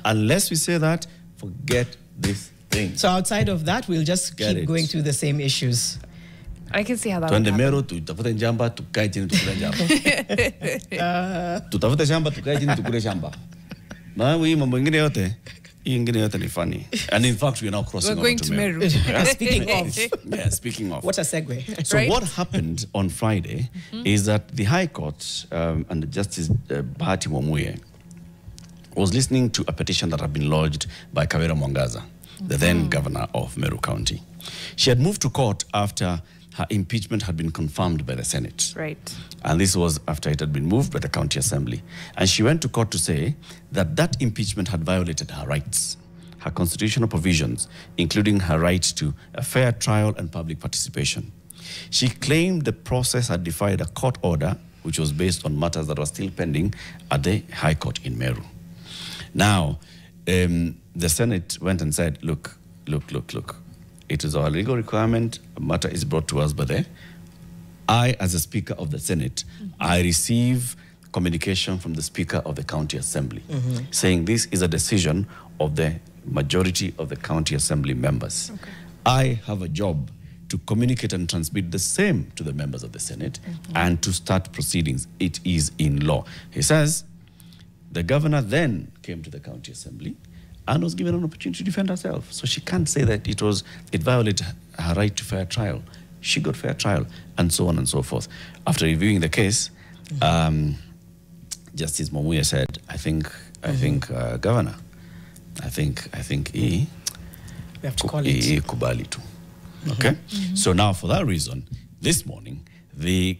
Unless we say that, forget this thing. So outside of that, we'll just keep going through the same issues. I can see how that would Tuende happen. Meru, tutafute shamba, tukae chini tukule shamba. Tutafute shamba, tukae chini tukule shamba. Na hii mambo ingine yote, ni funny. And in fact, we are now crossing over to Meru. Speaking of. Yeah, speaking of. What a segue. So what happened on Friday is that the High Court and Justice Bahati Mwamuye was listening to a petition that had been lodged by Kawira Mwangaza, the then governor of Meru County. She had moved to court after her impeachment had been confirmed by the Senate. Right. And this was after it had been moved by the County Assembly. And she went to court to say that that impeachment had violated her rights, her constitutional provisions, including her right to a fair trial and public participation. She claimed the process had defied a court order, which was based on matters that were still pending at the High Court in Meru. Now, the Senate went and said, look. It is our legal requirement. A matter is brought to us, but I, as a Speaker of the Senate, I receive communication from the Speaker of the County Assembly saying this is a decision of the majority of the County Assembly members. Okay. I have a job to communicate and transmit the same to the members of the Senate and to start proceedings. It is in law. He says the governor then came to the County Assembly and was given an opportunity to defend herself. So she can't say that it violated her right to fair trial. She got fair trial, and so on and so forth. After reviewing the case, Justice Mwamuye said, I think, Governor, I think we have to call it kubali tu. Okay? So now, for that reason, this morning, the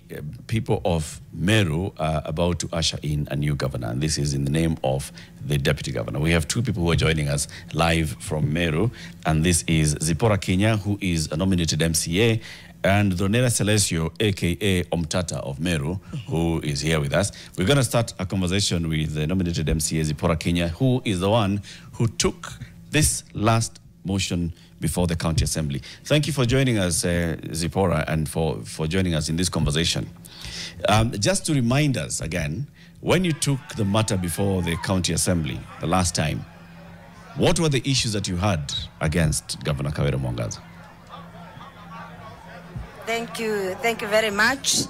people of Meru are about to usher in a new governor, and this is in the name of the deputy governor. We have two people who are joining us live from Meru, and this is Zipporah Kinya, who is a nominated MCA, and Thuranira Salesio, a.k.a. Omtata of Meru, who is here with us. We're going to start a conversation with the nominated MCA, Zipporah Kinya, who is the one who took this last motion before the County Assembly. Thank you for joining us, Zipporah, and for joining us in this conversation. Just to remind us again, when you took the matter before the County Assembly the last time, what were the issues that you had against Governor Kawira Mwangaza? Thank you very much.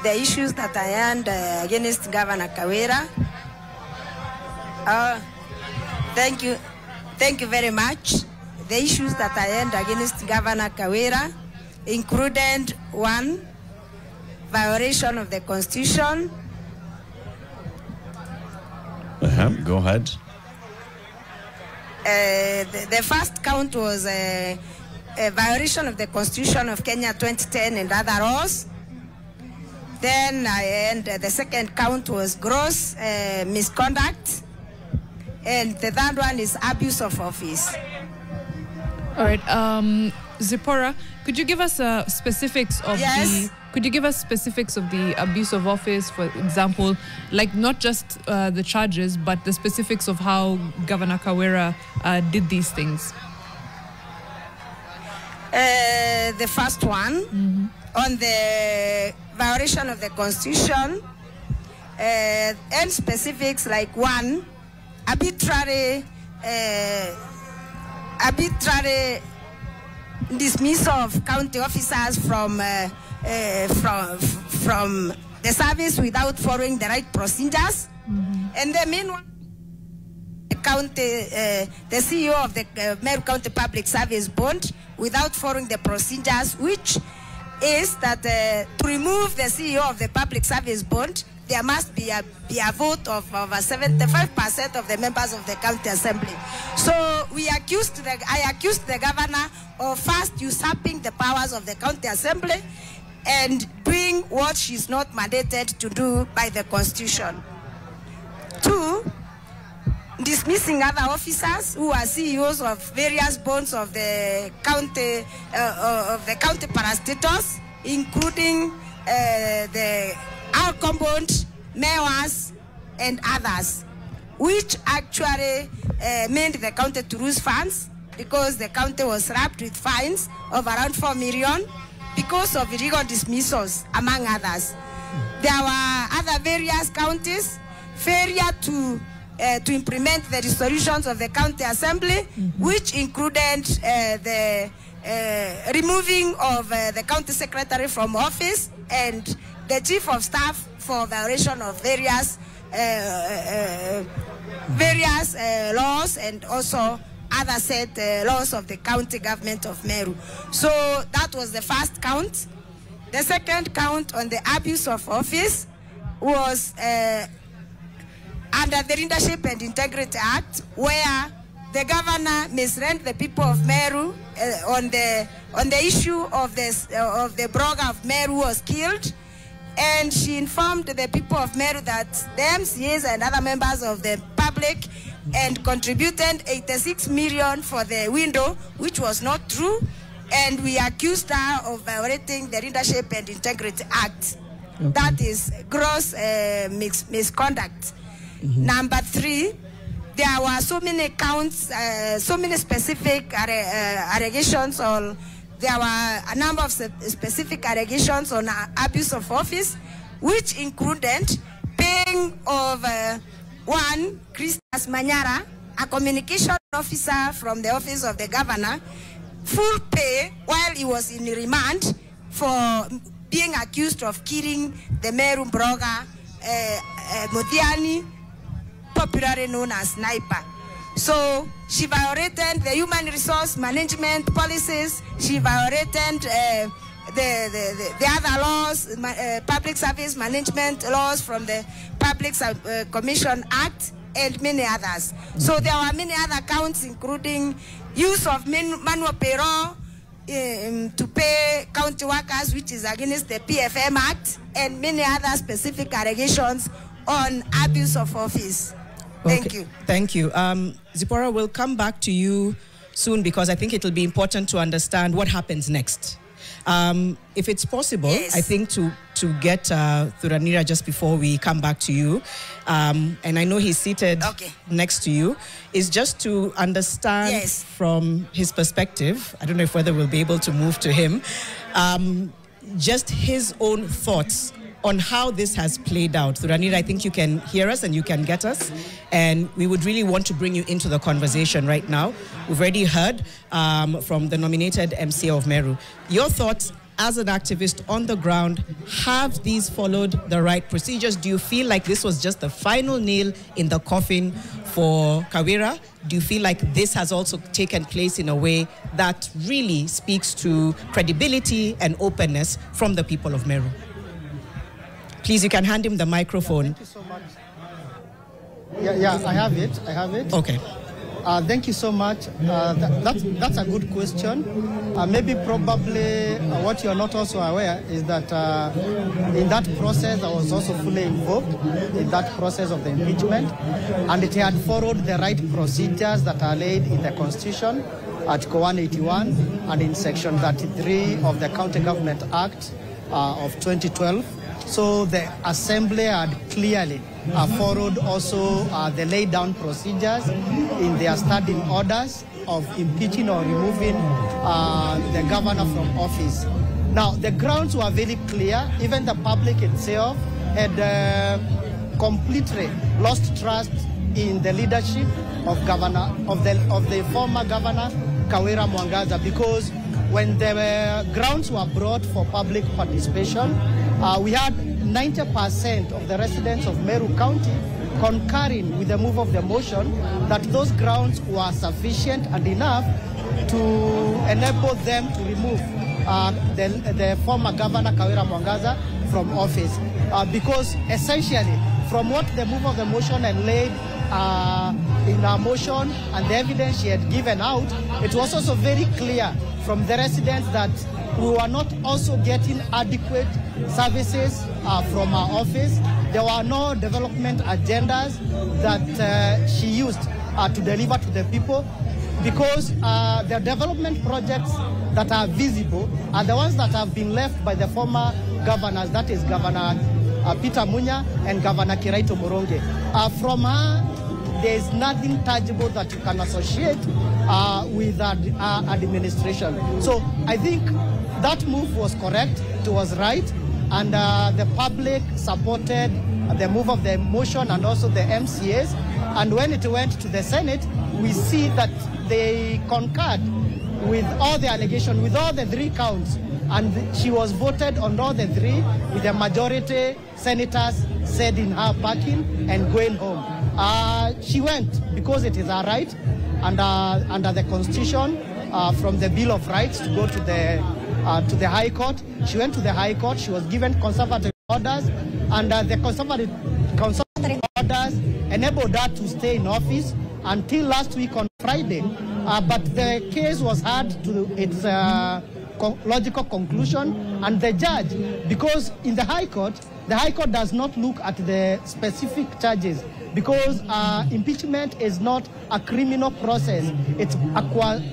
The issues that I had against Governor Kawira, thank you very much. The issues that I had against Governor Kawira included 1, violation of the Constitution. Go ahead. The first count was a violation of the Constitution of Kenya 2010 and other laws. Then the second count was gross misconduct. And the third one is abuse of office. All right, Zipporah, could you give us specifics of the abuse of office, for example, like not just the charges, but the specifics of how Governor Kawira did these things? The first one, on the violation of the Constitution, and specifics like 1, arbitrary dismissal of county officers from the service without following the right procedures. And the meanwhile, the CEO of the Meru County Public Service Board without following the procedures, which is that to remove the CEO of the Public Service Board, there must be a vote of over 75% of the members of the County Assembly. So I accused the governor of first usurping the powers of the County Assembly and doing what she's not mandated to do by the Constitution. 2, dismissing other officers who are CEOs of various boards of the county parastatals, including the outcome board, mayors, and others, which actually meant the county to lose funds because the county was slapped with fines of around 4 million because of illegal dismissals, among others. There were other various counties, failure to to implement the resolutions of the county assembly, which included the removing of the county secretary from office and the chief of staff for violation of various laws and also other set laws of the county government of Meru. So that was the first count. The second count on the abuse of office was under the Leadership and Integrity Act, where the governor misled the people of Meru on the issue of the blogger of Meru was killed, and she informed the people of Meru that the MCAs and other members of the public and contributed 86 million for the window, which was not true, and we accused her of violating the Leadership and Integrity Act. Okay. That is gross misconduct. Number 3, there were so many counts, so many specific allegations, or there were a number of specific allegations on abuse of office, which included paying of one, Christas Manyara, a communication officer from the office of the governor, full pay while he was in remand for being accused of killing the Meru blogger Muthiani, popularly known as Sniper. So she violated the human resource management policies. She violated the other laws, public service management laws from the Public Commission Act and many others. So there were many other counts, including use of manual payroll to pay county workers, which is against the PFM Act, and many other specific allegations on abuse of office. Thank you. Thank you. Zipporah, we'll come back to you soon because I think it will be important to understand what happens next. If it's possible, yes. I think to get Thuranira just before we come back to you, and I know he's seated next to you, is just to understand yes. from his perspective, I don't know if whether we'll be able to move to him, just his own thoughts on how this has played out. Thuranira, I think you can hear us and you can get us, and we would really want to bring you into the conversation right now. We've already heard from the nominated MCA of Meru. Your thoughts as an activist on the ground, have these followed the right procedures? Do you feel like this was just the final nail in the coffin for Kawira? Do you feel like this has also taken place in a way that really speaks to credibility and openness from the people of Meru? Please, you can hand him the microphone. Thank you so much. Yeah, I have it. Okay. Thank you so much. That's a good question. Maybe probably what you're not also aware is that in that process, I was also fully involved in that process of the impeachment, and it had followed the right procedures that are laid in the Constitution, Article 181, and in Section 33 of the County Government Act of 2012. So the Assembly had clearly followed also the laid down procedures in their standing orders of impeaching or removing the governor from office. Now, the grounds were very clear. Even the public itself had completely lost trust in the leadership of the former governor, Kawira Mwangaza, because when the grounds were brought for public participation, we had 90% of the residents of Meru County concurring with the move of the motion that those grounds were sufficient and enough to enable them to remove the former governor Kawira Mwangaza from office. Because essentially, from what the move of the motion and laid in our motion and the evidence she had given out, it was also very clear from the residents that we were not also getting adequate services from our office. There were no development agendas that she used to deliver to the people, because the development projects that are visible are the ones that have been left by the former governors, that is Governor Peter Munya and Governor Kiraito Moronge. From her, there is nothing tangible that you can associate with our administration. So I think that move was correct, it was right, and the public supported the move of the motion and also the MCAs And when it went to the Senate, we see that they concurred with all the allegations, with all the 3 counts. And she was voted on all the 3 with a majority. Senators said in her packing and going home. She went because it is her right under the Constitution from the Bill of Rights to go to the High Court. She went to the High Court. She was given conservative orders, and the conservative orders enabled her to stay in office until last week on Friday. But the case was heard to its logical conclusion, and the judge, because in the High Court does not look at the specific charges, because impeachment is not a criminal process. It's a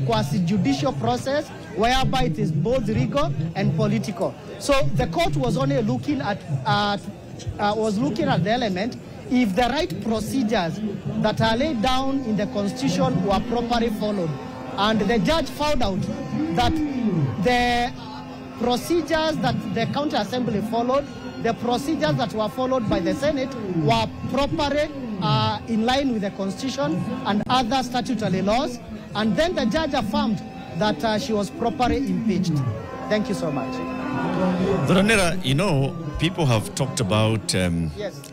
quasi-judicial process whereby it is both legal and political. So the court was only looking at the element if the right procedures that are laid down in the Constitution were properly followed. And the judge found out that the procedures that the County Assembly followed, the procedures that were followed by the Senate were properly in line with the Constitution and other statutory laws. And then the judge affirmed that she was properly impeached. Thank you so much. Thuranira, you know, people have talked about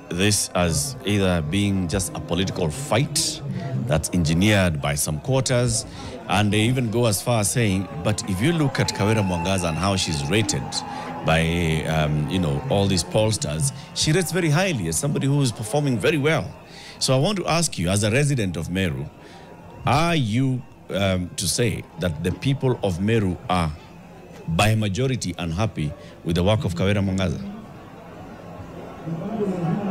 this as either being just a political fight that's engineered by some quarters, and they even go as far as saying, but if you look at Kawira Mwangaza and how she's rated by, you know, all these pollsters, she rates very highly as somebody who is performing very well. So I want to ask you, as a resident of Meru, are you to say that the people of Meru are by majority unhappy with the work of Kawira Mwangaza?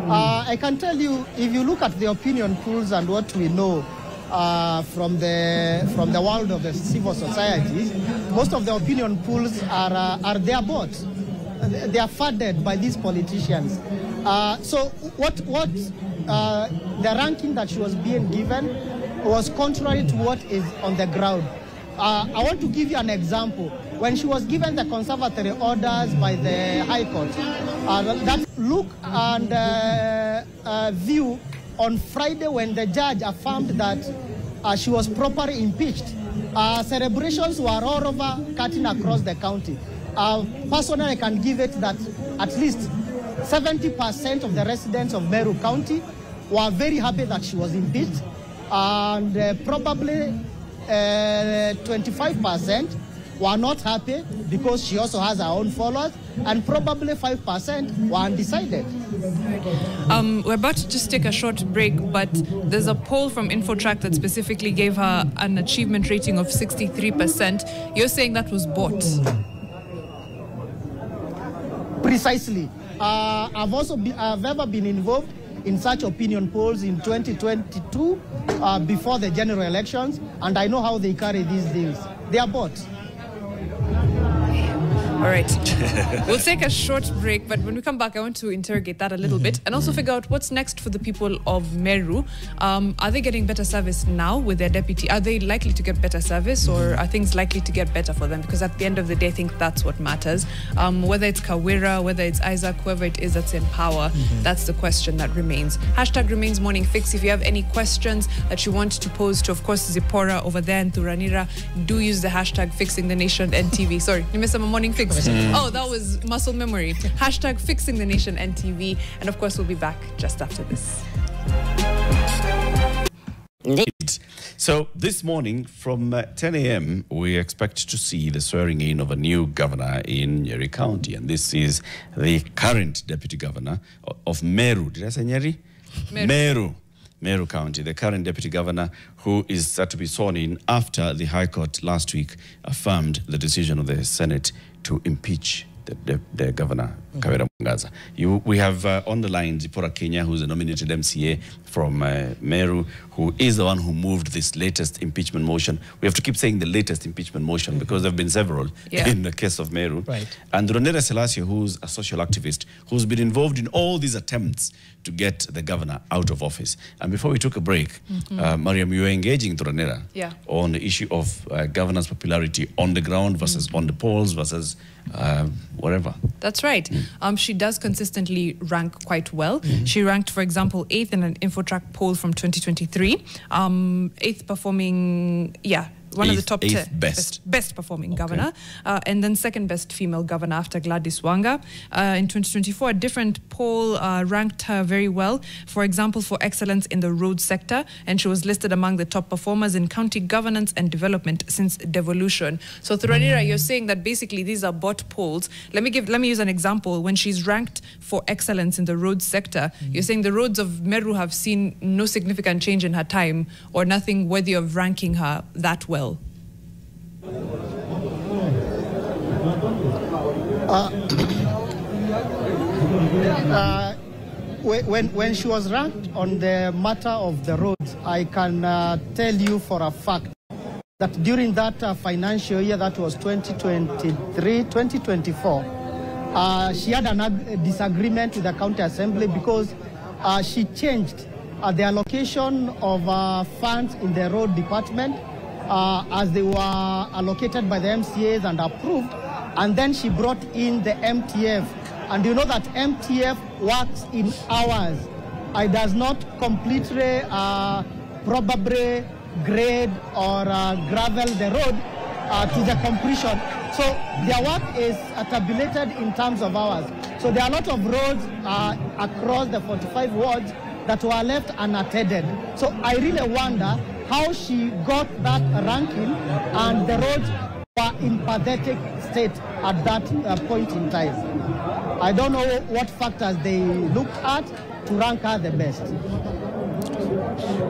I can tell you, if you look at the opinion polls and what we know from the world of the civil societies, most of the opinion polls are their bots. They are funded by these politicians. So what the ranking that she was being given was contrary to what is on the ground. I want to give you an example. When she was given the conservatory orders by the High Court, that look and view on Friday when the judge affirmed that she was properly impeached, celebrations were all over, cutting across the county. Personally, I can give it that at least 70% of the residents of Meru County were very happy that she was impeached, and probably 25% were not happy because she also has her own followers, and probably 5% were undecided. We're about to just take a short break, but there's a poll from InfoTrack that specifically gave her an achievement rating of 63%. You're saying that was bought? Precisely. I've ever been involved in such opinion polls in 2022 before the general elections, and I know how they carry these things. They are bought. All right. We'll take a short break, but when we come back, I want to interrogate that a little bit and also figure out what's next for the people of Meru. Are they getting better service now with their deputy? Are they likely to get better service, or are things likely to get better for them? Because at the end of the day, I think that's what matters. Whether it's Kawira, whether it's Isaac, whoever it is that's in power, that's the question that remains. Hashtag remains morning fix. If you have any questions that you want to pose to, of course, Zipporah over there in Thuranira, do use the hashtag fixing the nation NTV. Sorry, you missed a morning fix. Oh, that was muscle memory. Hashtag fixing the nation NTV. And of course, we'll be back just after this. So this morning from 10 a.m., we expect to see the swearing in of a new governor in Nyeri County. And this is the current deputy governor of Meru. Did I say Nyeri? Meru County, the current deputy governor, who is set to be sworn in after the High Court last week affirmed the decision of the Senate to impeach the governor, Kawira Mwangaza. We have on the line Zipporah Kinya, who's a nominated MCA from Meru, who is the one who moved this latest impeachment motion. We have to keep saying the latest impeachment motion because there have been several in the case of Meru. Right. And Thuranira Salesio, who's a social activist, who's been involved in all these attempts to get the governor out of office. And before we took a break, Mariam, you were engaging Thuranira on the issue of governor's popularity on the ground versus on the polls versus whatever. That's right. she does consistently rank quite well. She ranked, for example, 8th in an Infotrack poll from 2023, 8th performing, one of the top 10 best performing governor, and then second best female governor after Gladys Wanga. In 2024, a different poll ranked her very well, for example, for excellence in the road sector, and she was listed among the top performers in county governance and development since devolution. So Thuranira, you're saying that basically these are bot polls. Let me use an example. When she's ranked for excellence in the road sector, you're saying the roads of Meru have seen no significant change in her time, or nothing worthy of ranking her that well. When she was ranked on the matter of the roads, I can tell you for a fact that during that financial year, that was 2023-2024, she had a disagreement with the county assembly because she changed the allocation of funds in the road department as they were allocated by the MCAs and approved, and then she brought in the MTF. And you know that MTF works in hours. It does not completely probably grade or gravel the road to the completion. So their work is tabulated in terms of hours. So there are a lot of roads across the 45 wards that were left unattended. So I really wonder how she got that ranking, and the roads were in pathetic state at that point in time. I don't know what factors they looked at to rank her the best.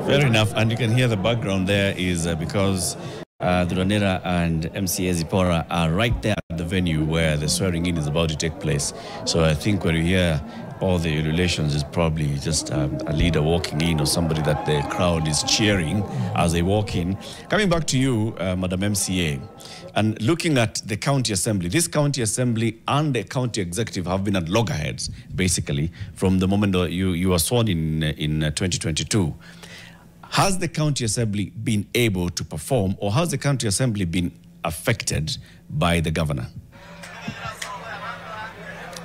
Fair enough, and you can hear the background there is because Thuranira and MCA Zipporah are right there at the venue where the swearing in is about to take place. So I think when you hear all the ululations, is probably just a leader walking in or somebody that the crowd is cheering as they walk in. Coming back to you, Madam MCA, and looking at the county assembly, this county assembly and the county executive have been at loggerheads, basically, from the moment you were sworn in 2022. Has the county assembly been able to perform, or has the county assembly been affected by the governor?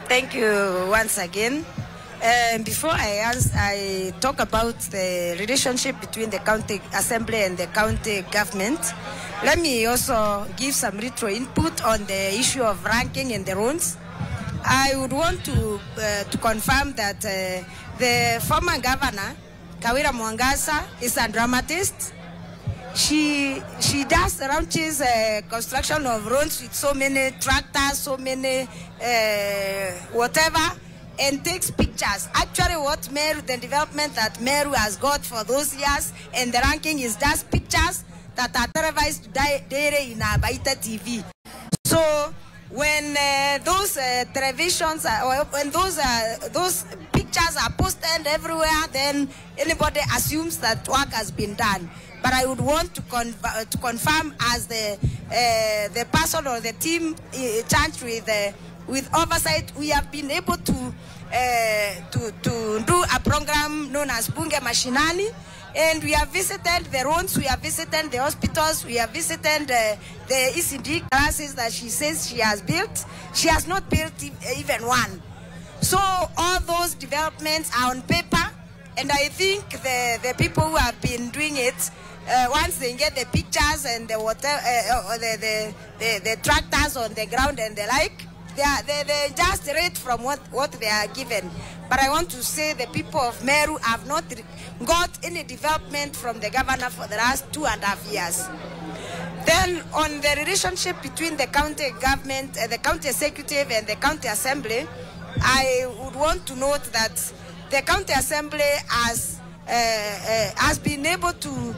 Thank you once again. Before I talk about the relationship between the county assembly and the county government, let me also give some retro input on the issue of ranking in the roads. I would want to confirm that the former governor, Kawira is a dramatist. She does raunches construction of roads with so many tractors, so many whatever, and takes pictures. Actually, what Meru, the development that Meru has got for those years, and the ranking is just pictures that are televised daily in Abaita TV. So when those televisions or when those pictures are posted everywhere, then anybody assumes that work has been done. But I would want to confirm as the person or the team charged with oversight, we have been able to do a program known as Bunge Mashinani, and we have visited the roads, we have visited the hospitals, we have visited the ECD classes that she says she has built. She has not built even one. So all those developments are on paper, and I think the people who have been doing it, once they get the pictures and the water, the tractors on the ground and the like, they just read from what they are given. But I want to say the people of Meru have not got any development from the governor for the last 2.5 years. Then on the relationship between the county government, the county executive and the county assembly, I would want to note that the county assembly has been able to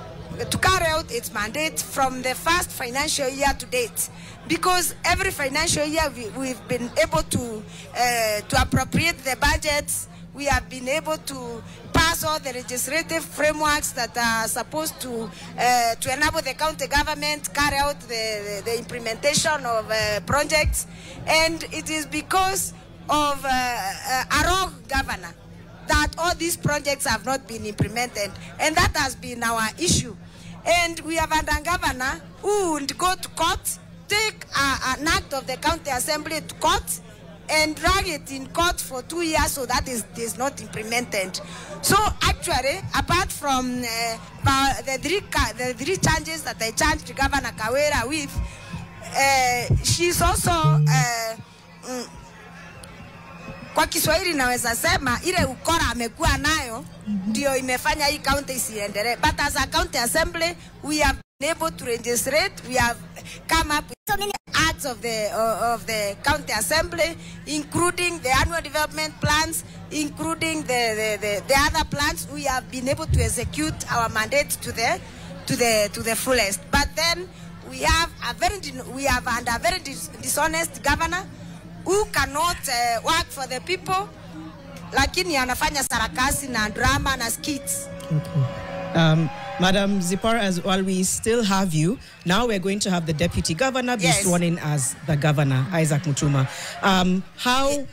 carry out its mandate from the first financial year to date, because every financial year we've been able to appropriate the budgets. We have been able to pass all the legislative frameworks that are supposed to enable the county government carry out the implementation of projects, and it is because of a rogue governor that all these projects have not been implemented, and that has been our issue. And we have had a governor who would go to court, take an act of the county assembly to court, and drag it in court for 2 years so that it is not implemented. So actually, apart from the three charges that I charged Governor Kawira with, she's also kwa Kiswahili naweza sema ile ukora amekuwa nayo ndio imefanya hii county isiendelee. But as a county assembly, we have been able to legislate. We have come up with so many acts of the county assembly, including the annual development plans, including the other plans. We have been able to execute our mandate to the fullest. But then we have a very dishonest governor who cannot work for the people, lakini anafanya sarakasi na drama na skits. Okay. Madam Zipporah, as well, we still have you. Now we're going to have the deputy governor be sworn in as the governor, Isaac Mutuma. How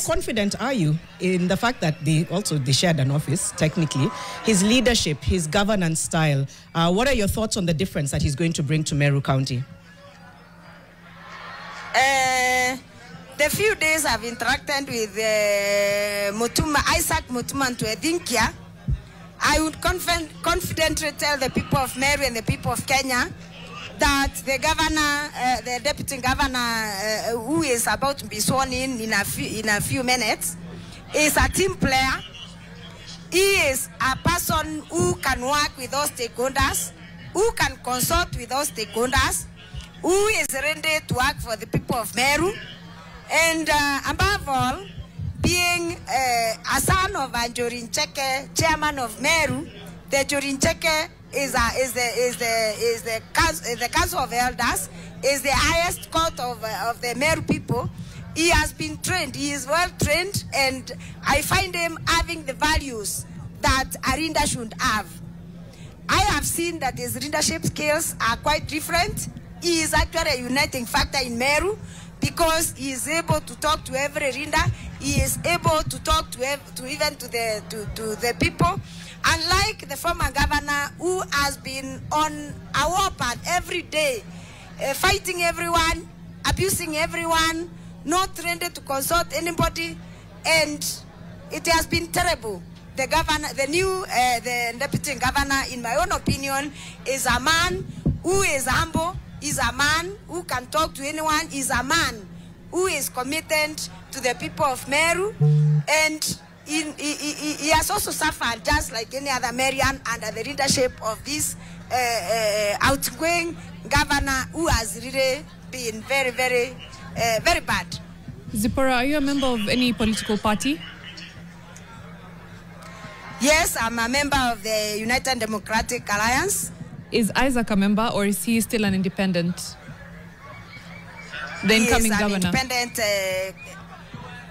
confident are you in the fact that they shared an office, technically, his leadership, his governance style? What are your thoughts on the difference that he's going to bring to Meru County? The few days I've interacted with Isaac Mutuma and Kinya, I would confidently tell the people of Meru and the people of Kenya that the governor, the deputy governor, who is about to be sworn in a few minutes, is a team player. He is a person who can work with all stakeholders, who can consult with all stakeholders, who is ready to work for the people of Meru. And above all, being a son of Anjorin Cheke, chairman of Meru, the Anjorin Cheke is the Council of Elders, is the highest court of the Meru people. He has been trained, he is well trained, and I find him having the values that a leader should have. I have seen that his leadership skills are quite different. He is actually a uniting factor in Meru, because he is able to talk to every reader. He is able to talk to the people. Unlike the former governor who has been on a warpath every day, fighting everyone, abusing everyone, not ready to consult anybody, and it has been terrible. The governor, the deputy governor, in my own opinion, is a man who is humble. Is a man who can talk to anyone. Is a man who is committed to the people of Meru, and he has also suffered just like any other Marian under the leadership of this outgoing governor who has really been very, very, very bad. Zipporah, are you a member of any political party? Yes, I'm a member of the United Democratic Alliance. Is Isaac a member, or is he still an independent? The incoming governor.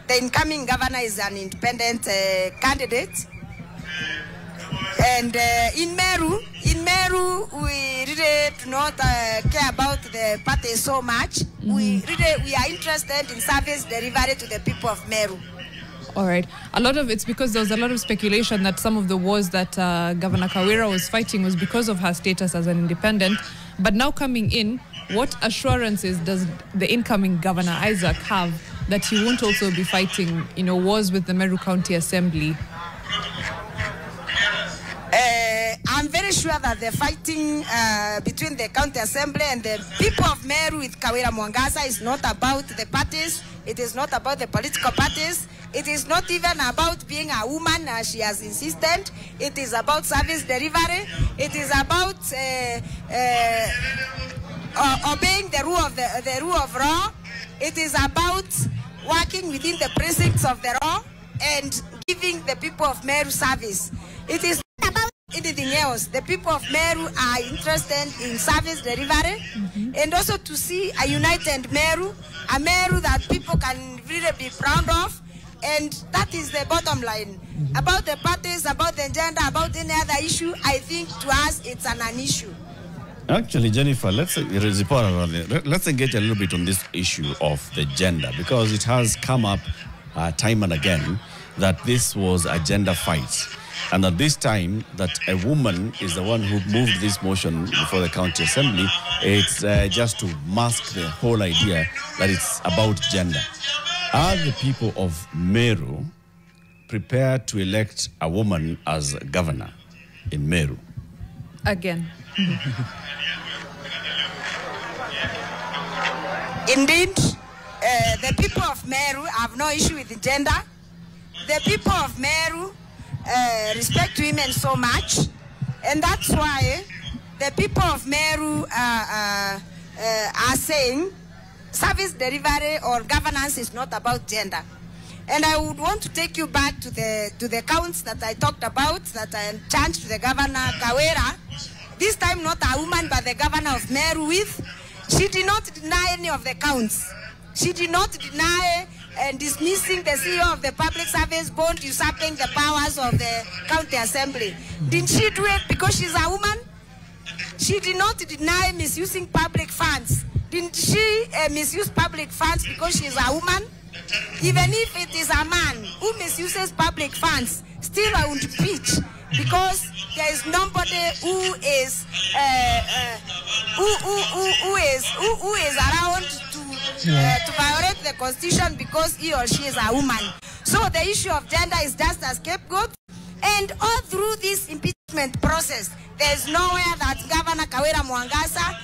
The incoming governor is an independent candidate. And in Meru, we really do not care about the party so much. We are interested in service delivery to the people of Meru. All right. It's because there was a lot of speculation that some of the wars that Governor Kawira was fighting was because of her status as an independent. But now coming in, what assurances does the incoming Governor Isaac have that he won't also be fighting, wars with the Meru County Assembly? I'm very sure that the fighting between the County Assembly and the people of Meru with Kawira Mwangaza is not about the parties. It is not about the political parties. It is not even about being a woman, as she has insisted. It is about service delivery. It is about obeying the rule of law. It is about working within the precincts of the law and giving the people of Meru service. It is not about anything else. The people of Meru are interested in service delivery and also to see a united Meru, a Meru that people can really be proud of. And that is the bottom line. About the parties, about the gender, about any other issue, I think to us it's an issue. Actually, Jennifer, let's engage a little bit on this issue of the gender, because it has come up time and again that this was a gender fight. And at this time, that a woman is the one who moved this motion before the County Assembly, it's just to mask the whole idea that it's about gender. Are the people of Meru prepared to elect a woman as governor in Meru? Again. Indeed, the people of Meru have no issue with the gender. The people of Meru respect women so much, and that's why the people of Meru are saying service delivery or governance is not about gender. And I would want to take you back to the counts that I talked about, that I charged to the governor, Kawira. This time not a woman, but the governor of Meru with. She did not deny any of the counts. She did not deny dismissing the CEO of the Public Service Board, usurping the powers of the county assembly. Didn't she do it because she's a woman? She did not deny misusing public funds. Didn't she misuse public funds because she's a woman? Even if it is a man who misuses public funds, still I would preach, because there is nobody who is around to violate the constitution because he or she is a woman. So the issue of gender is just a scapegoat. And all through this impeachment process, there is nowhere that Governor Kawira Mwangasa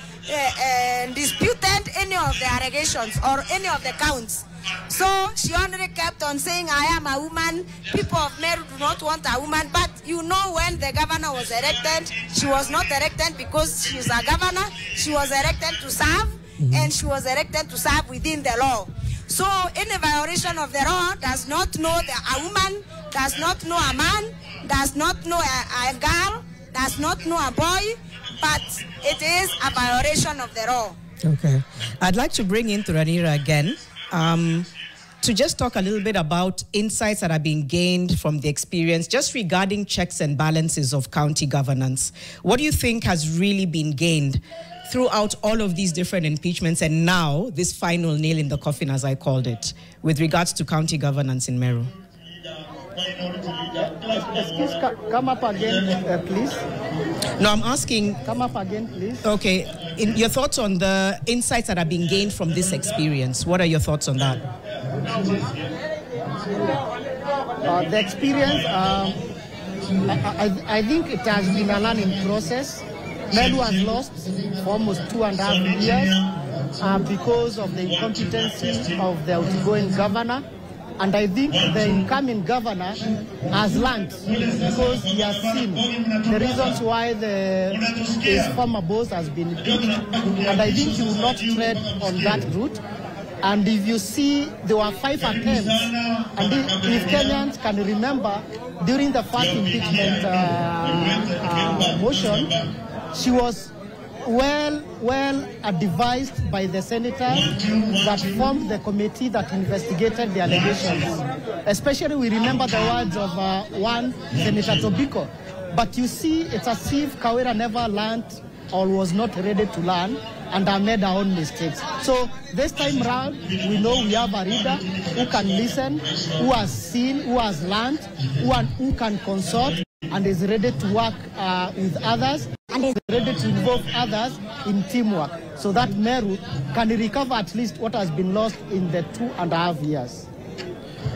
disputed any of the allegations or any of the counts. So she only kept on saying, I am a woman, people of Meru do not want a woman. But you know, when the governor was elected, she was not elected because she is a governor. She was elected to serve, and she was elected to serve within the law. So any violation of the law does not know a woman, does not know a man, does not know a girl, does not know a boy, but it is a violation of the law. Okay. I'd like to bring in Thuranira again. To just talk a little bit about insights that are being gained from the experience, just regarding checks and balances of county governance. What do you think has really been gained throughout all of these different impeachments and now this final nail in the coffin, as I called it, with regards to county governance in Meru? Excuse, come up again, please. No, I'm asking... Come up again, please. Okay. Your thoughts on the insights that are being gained from this experience. What are your thoughts on that? The experience, I think it has been a learning process. Meru has lost for almost 2.5 years because of the incompetency of the outgoing governor. And I think the incoming governor has learned, because he has seen the reasons why his former boss has been impeached. And I think he will not tread on that route. And if you see, there were 5 attempts. And if Kenyans can remember, during the first impeachment motion, she was well advised by the senators that formed the committee that investigated the allegations. Especially we remember the words of one Senator Tobiko. But you see, it's as if Kawira never learned or was not ready to learn and made our own mistakes. So this time round, we know we have a leader who can listen, who has seen, who has learned, who can consult, and is ready to work with others, and is ready to involve others in teamwork, so that Meru can recover at least what has been lost in the 2.5 years.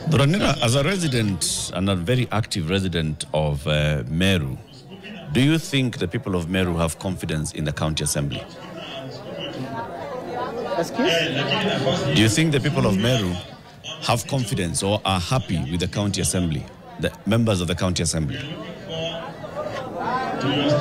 Thuranira, as a resident and a very active resident of Meru, do you think the people of Meru have confidence in the county assembly? Excuse? Do you think the people of Meru have confidence or are happy with the county assembly, the members of the county assembly?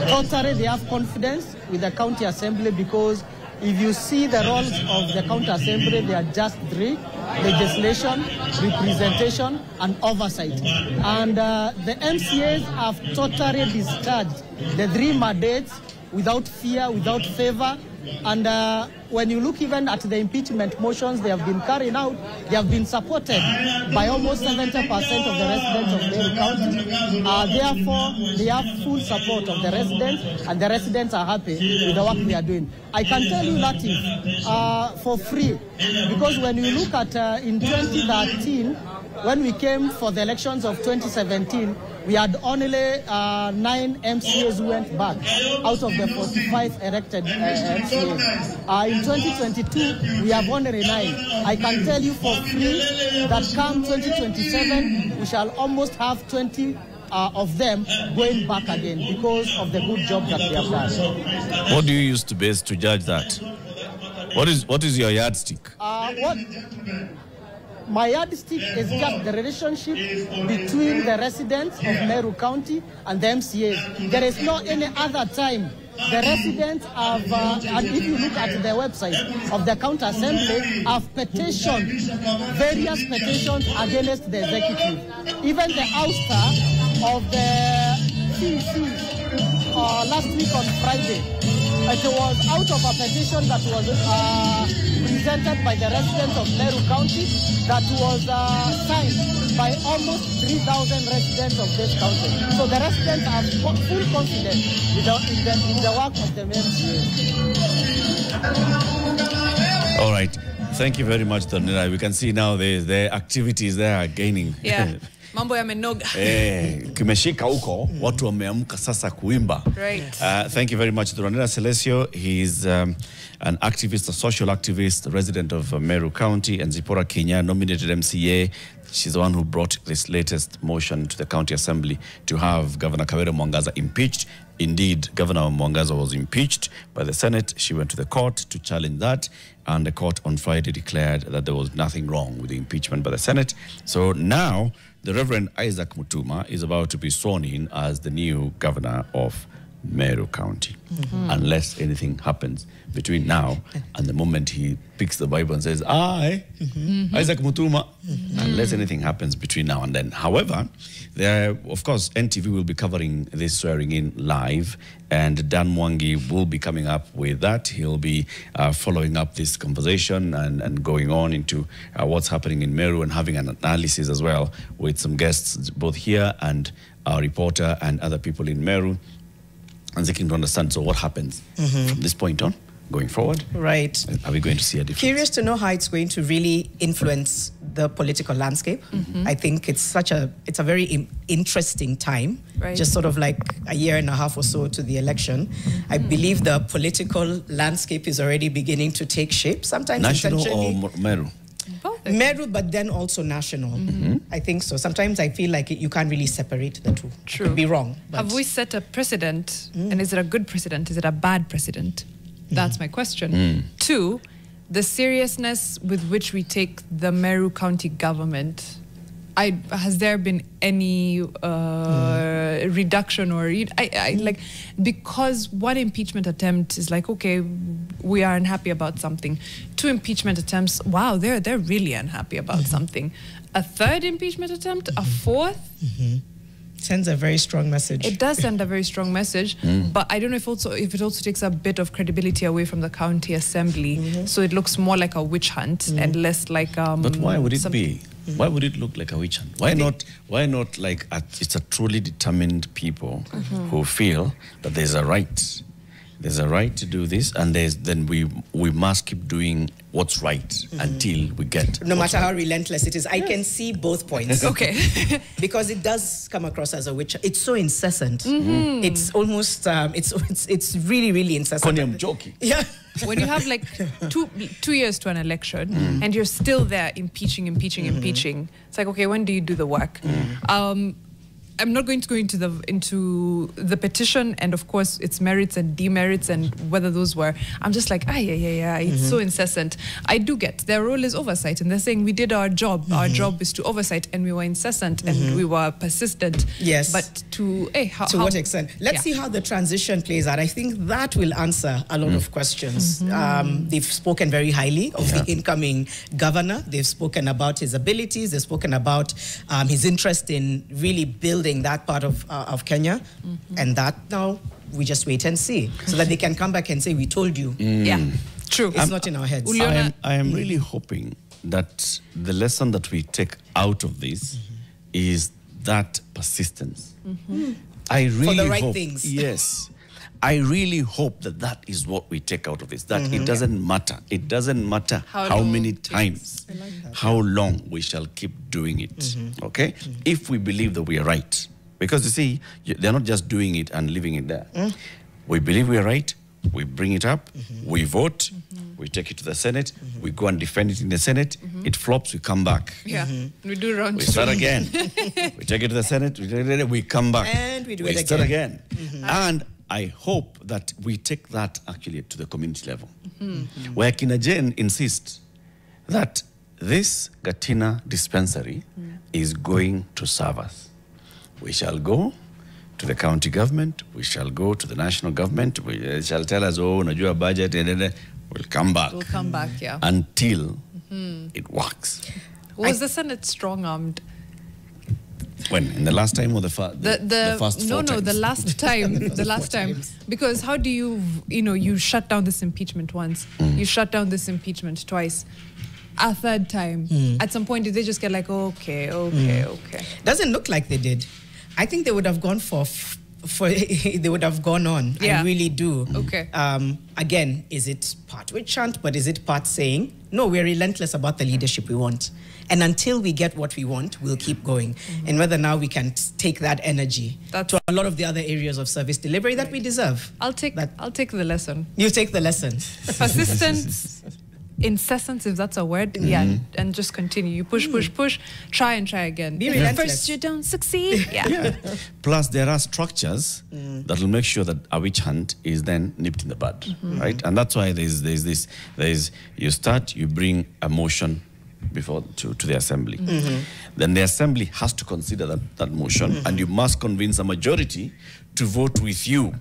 Totally, they have confidence with the county assembly, because if you see the roles of the county assembly, they are just 3: legislation, representation, and oversight. And the MCAs have totally discharged the 3 mandates without fear, without favor. And when you look even at the impeachment motions they have been carrying out, they have been supported by almost 70% of the residents of Meru County. Therefore, they have full support of the residents, and the residents are happy with the work they are doing. I can tell you that is for free, because when you look at in 2013, when we came for the elections of 2017, we had only 9 MCAs who went back out of the 45 elected MCAs. In 2022, we have only 9. I can tell you for free that come 2027, we shall almost have 20 of them going back again because of the good job that we have done. What do you use to base to judge that? What is your yardstick? My yardstick is just the relationship between the residents of Meru County and the MCAs. There is no any other time the residents have, and if you look at the website of the county assembly, have petitioned, various petitions against the executive. Even the ouster of the CEC last week on Friday, it was out of a petition that was presented by the residents of Meru County that was signed by almost 3,000 residents of this county. So the residents have full confidence in the work of the MCA. All right. Thank you very much, Thuranira. We can see now the activities there are gaining. Yeah. Mambo yamenoga. Kimeshika huko, watu wameamka sasa kuimba. Right. Thank you very much, Thuranira Salesio. He's an activist, a social activist, resident of Meru County, and Zipporah Kinya, nominated MCA. She's the one who brought this latest motion to the county assembly to have Governor Kawira impeached. Indeed, Governor Mwangaza was impeached by the Senate. She went to the court to challenge that, and the court on Friday declared that there was nothing wrong with the impeachment by the Senate. So now, the Reverend Isaac Mutuma is about to be sworn in as the new governor of Meru County, unless anything happens between now and the moment he picks the Bible and says, I, Isaac Mutuma, unless anything happens between now and then. However, there, of course, NTV will be covering this swearing in live, and Dan Mwangi will be coming up with that. He'll be following up this conversation and going on into what's happening in Meru and having an analysis as well with some guests both here and our reporter and other people in Meru, and seeking to understand what happens from this point on going forward. Right. Are we going to see a difference? Curious to know how it's going to really influence the political landscape. I think it's a very interesting time, Right. just sort of like a year and a half or so to the election. I believe the political landscape is already beginning to take shape, sometimes National intentionally. or Meru? Both. Meru, but then also national. I think so. Sometimes I feel like you can't really separate the two. True. I could be wrong. But Have we set a precedent? And is it a good precedent? Is it a bad precedent? That's my question. 2, the seriousness with which we take the Meru County government. Has there been any reduction or like, because one impeachment attempt is like, okay, we are unhappy about something. 2 impeachment attempts, wow, they're really unhappy about something. A 3rd impeachment attempt, a 4th. sends a very strong message. It does send a very strong message, but I don't know if it also takes a bit of credibility away from the county assembly, so it looks more like a witch hunt and less like. But why would it be? Why would it look like a witch hunt? Why not? Why not like it's a truly determined people who feel that there's a right. There's a right to do this, and then we must keep doing what's right until we get. No matter how relentless it is, I can see both points. Okay, because it does come across as a witch. It's so incessant. It's almost it's really really incessant. I'm joking. Yeah. when you have like two years to an election and you're still there impeaching, it's like, okay, when do you do the work? I'm not going to go into the petition and of course its merits and demerits and whether those were. I'm just like, it's so incessant. I do get their role is oversight, and they're saying we did our job. Our job is to oversight, and we were incessant and we were persistent. Yes. But to what extent? Let's see how the transition plays out. I think that will answer a lot of questions. They've spoken very highly of the incoming governor. They've spoken about his abilities. They've spoken about his interest in really building that part of Kenya, and that now we just wait and see, so that they can come back and say, we told you. Yeah, true. It's not in our heads. I am really hoping that the lesson that we take out of this is that persistence. I really for the right hope, things. Yes. I really hope that that is what we take out of this, that it doesn't matter. It doesn't matter how many times, how long we shall keep doing it, okay? If we believe that we are right. Because you see, they're not just doing it and leaving it there. We believe we are right, we bring it up, we vote, we take it to the Senate, we go and defend it in the Senate, it flops, we come back. Yeah, we do round We two. start again. We take it to the Senate, we come back. And we do it start again. And I hope that we take that actually to the community level, where Kinya Jane insists that this Gatina dispensary is going to serve us. We shall go to the county government, we shall go to the national government, we shall tell us, oh, unajua budget, and then we'll come back. We'll come back, yeah. Until it works. Was the Senate strong-armed? When? In the last time or the first four times? The last time. The last time. Because how do you shut down this impeachment once, you shut down this impeachment twice, a third time. At some point, did they just get like, okay. Doesn't look like they did. I think they would have gone they would have gone on. Yeah. I really do. Okay. Again, is it part witch hunt, but is it part saying, no, we're relentless about the leadership we want. And until we get what we want, we'll keep going. And whether now we can take that energy to a lot of the other areas of service delivery that we deserve. I'll take the lesson. You take the lesson. Persistence, incessant, if that's a word, and just continue. You push, try and try again. Be relentless. First you don't succeed. Yeah. Plus, there are structures that will make sure that a witch hunt is then nipped in the bud, right? And that's why you start, you bring a motion before to the assembly. Then the assembly has to consider that motion, and you must convince a majority to vote with you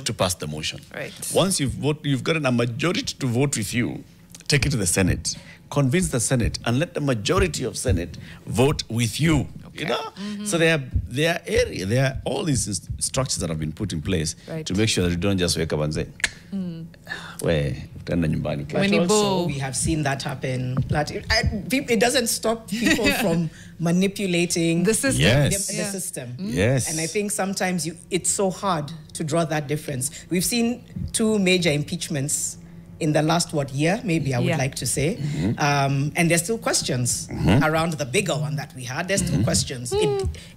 to pass the motion. Right. Once you've gotten a majority to vote with you, take it to the Senate, convince the Senate, and let the majority of Senate vote with you. Okay. You know? So there are all these structures that have been put in place to make sure that you don't just wake up and say, But also, we have seen that happen. It doesn't stop people from manipulating the system. Yes. The system. Yes. And I think sometimes it's so hard to draw that difference. We've seen 2 major impeachments in the last, year, maybe I would like to say. And there's still questions around the bigger one that we had. There's still questions.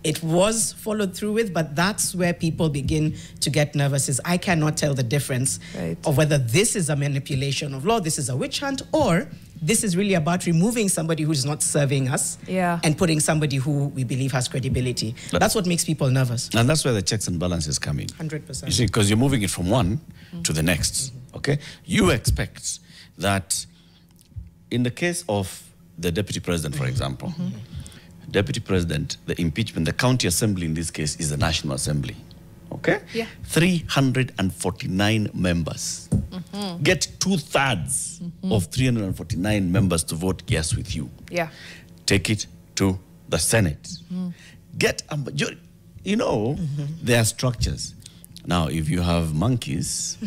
It was followed through with, but that's where people begin to get nervous, is I cannot tell the difference of whether this is a manipulation of law, this is a witch hunt, or this is really about removing somebody who's not serving us and putting somebody who we believe has credibility. That's what makes people nervous. And that's where the checks and balances come in. 100%. You see, because you're moving it from one to the next, okay? You expect that in the case of the deputy president, for example, deputy president, the impeachment, the county assembly in this case is the National Assembly, okay? Yeah. 349 members. Get 2/3 of 349 members to vote yes with you. Yeah. Take it to the Senate. Get a majority. You know, there are structures. Now, if you have monkeys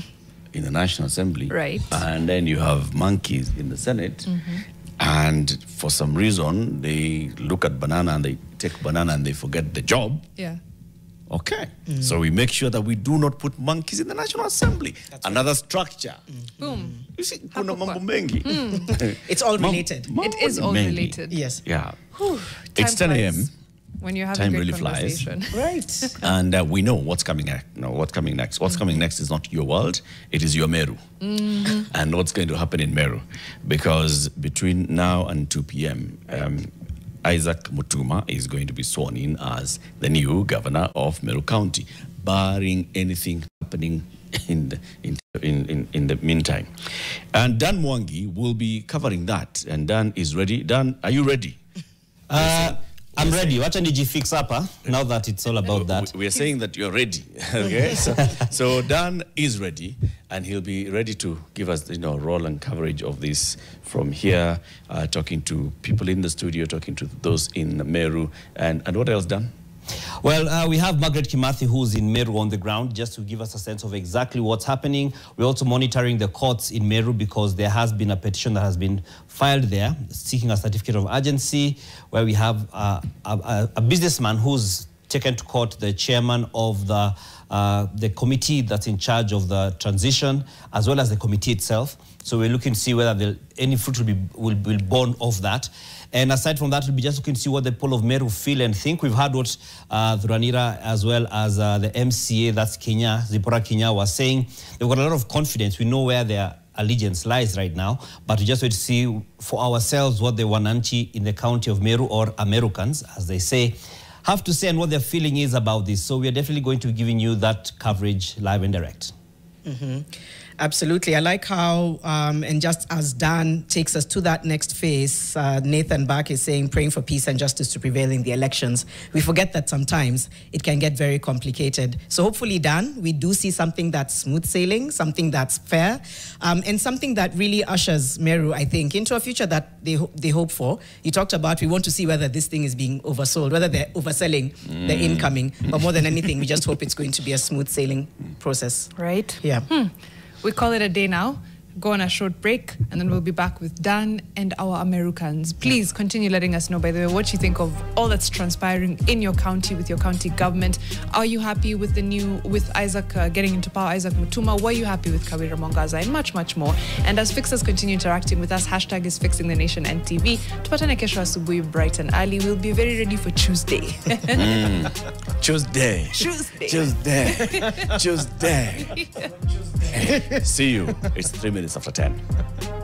in the National Assembly, and then you have monkeys in the Senate, and for some reason they look at banana and they take banana and they forget the job. Yeah. Okay. So we make sure that we do not put monkeys in the National Assembly. Another structure. Boom. You see, kuna mambo mengi. It's all related. It is all related. Yes. Yeah. Whew, It's 10 a.m. When you're having Time a great really flies. conversation. Right. And we know what's coming next. What's coming next. What's coming next is not your world, it is your Meru. And what's going to happen in Meru. Because between now and 2 p.m., Isaac Mutuma is going to be sworn in as the new governor of Meru County, barring anything happening in the meantime. And Dan Mwangi will be covering that. And Dan is ready. Dan, are you ready? I'm ready. Wacha nijifix hapa now that it's all about that. We're saying that you're ready. Okay. So Dan is ready, and he'll be ready to give us, role and coverage of this from here, talking to people in the studio, talking to those in Meru, and what else, Dan? Well, we have Margaret Kimathi, who's in Meru on the ground, just to give us a sense of exactly what's happening. We're also monitoring the courts in Meru because there has been a petition that has been filed there seeking a certificate of urgency, where we have a businessman who's taken to court the chairman of the the committee that's in charge of the transition, as well as the committee itself. So we're looking to see whether any fruit will be born of that. And aside from that, we'll be just looking to see what the people of Meru feel and think. We've heard what Thuranira, as well as the MCA, that's Kinya, Zipporah Kinya, was saying. They've got a lot of confidence. We know where their allegiance lies right now, but we just wait to see for ourselves what the Wananchi in the county of Meru, or Americans, as they say, have to say and what their feeling is about this. So we are definitely going to be giving you that coverage live and direct. Mm-hmm. Absolutely. I like how, and just as Dan takes us to that next phase, Nathan Bach is saying, praying for peace and justice to prevail in the elections. We forget that sometimes it can get very complicated. So hopefully, Dan, we do see something that's smooth sailing, something that's fair, and something that really ushers Meru, I think, into a future that they hope for. You talked about, we want to see whether this thing is being oversold, whether they're overselling the incoming, but more than anything, we just hope it's going to be a smooth sailing process. Right? Yeah. We call it a day now. Go on a short break, and then we'll be back with Dan and our Americans. Please continue letting us know, by the way, what you think of all that's transpiring in your county with your county government. Are you happy with with Isaac getting into power, Isaac Mutuma? Were you happy with Kawira Mongaza? And much, much more. And as fixers continue interacting with us, hashtag is Fixing the Nation and TV. Tupatane kesho asubuhi bright and early. We'll be very ready for Tuesday. Tuesday. Tuesday. Tuesday. Tuesday. See you. It's 3 minutes after 10.